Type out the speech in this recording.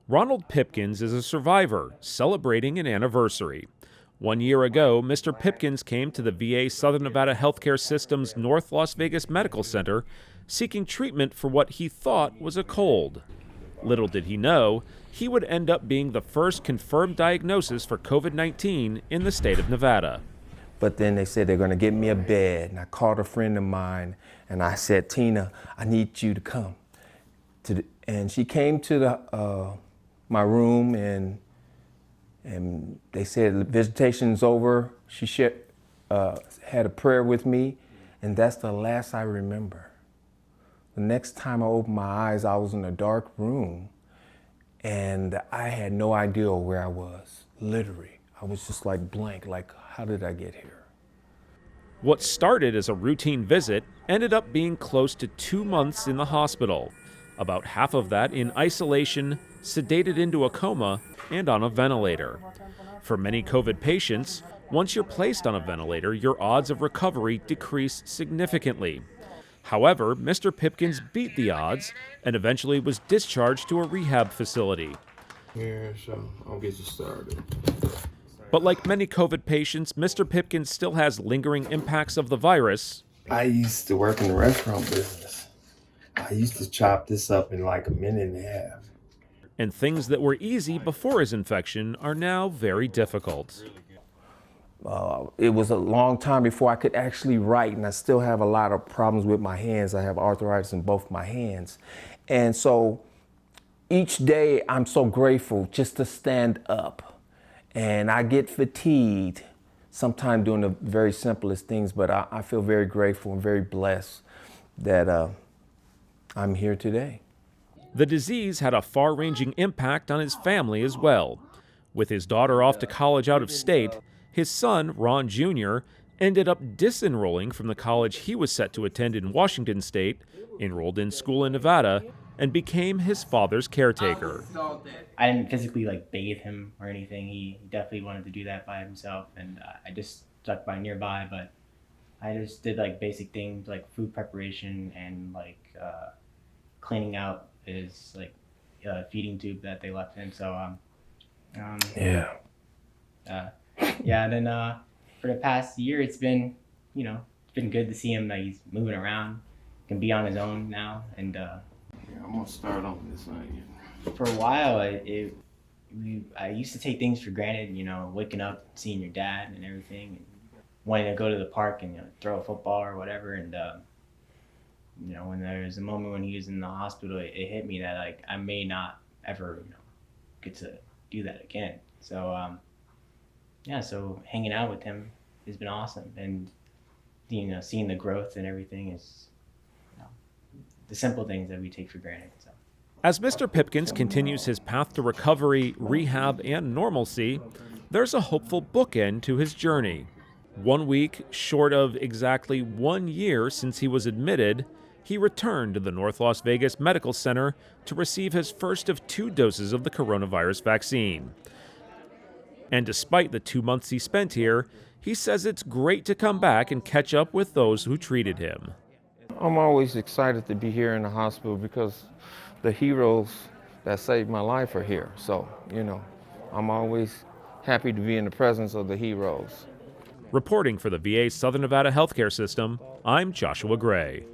Ronald Pipkins is a survivor celebrating an anniversary. 1 year ago, Mr. Pipkins came to the VA Southern Nevada Healthcare System's North Las Vegas Medical Center seeking treatment for what he thought was a cold. Little did he know, he would end up being the first confirmed diagnosis for COVID-19 in the state of Nevada. But then they said they're going to get me a bed, and I called a friend of mine, and I said, Tina, I need you to come. And she came to my room, and they said the visitation's over. She had a prayer with me, and that's the last I remember. The next time I opened my eyes, I was in a dark room, and I had no idea where I was, literally. I was just like blank, like, how did I get here? What started as a routine visit ended up being close to 2 months in the hospital, about half of that in isolation, sedated into a coma, and on a ventilator. For many COVID patients, once you're placed on a ventilator, your odds of recovery decrease significantly. However, Mr. Pipkins beat the odds and eventually was discharged to a rehab facility. Here, so I'll get you started. But like many COVID patients, Mr. Pipkins still has lingering impacts of the virus. I used to work in the restaurant business. I used to chop this up in like a minute and a half. And things that were easy before his infection are now very difficult. It was a long time before I could actually write, and I still have a lot of problems with my hands. I have arthritis in both my hands. And so each day I'm so grateful just to stand up. And I get fatigued sometimes doing the very simplest things, but I feel very grateful and very blessed that I'm here today. The disease had a far-ranging impact on his family as well. With his daughter off to college out of state, his son, Ron Jr., ended up disenrolling from the college he was set to attend in Washington state, enrolled in school in Nevada, and became his father's caretaker. I didn't physically bathe him or anything. He definitely wanted to do that by himself, and I just stuck by nearby, but I just did basic things like food preparation and cleaning out his feeding tube that they left in. So Yeah. And then for the past year, it's been good to see him. He's moving around, can be on his own now, and I'm gonna start on this thing. for a while, I used to take things for granted. Waking up, seeing your dad and everything, and wanting to go to the park and throw a football or whatever. And when there was a moment when he was in the hospital, it hit me that I may not ever get to do that again. So so hanging out with him has been awesome, and seeing the growth and everything is the simple things that we take for granted. So. As Mr. Pipkins continues his path to recovery, rehab, and normalcy, there's a hopeful bookend to his journey. 1 week short of exactly 1 year since he was admitted, he returned to the North Las Vegas Medical Center to receive his first of 2 doses of the coronavirus vaccine. And despite the 2 months he spent here, he says it's great to come back and catch up with those who treated him. I'm always excited to be here in the hospital because the heroes that saved my life are here. So, I'm always happy to be in the presence of the heroes. Reporting for the VA Southern Nevada Healthcare System, I'm Joshua Gray.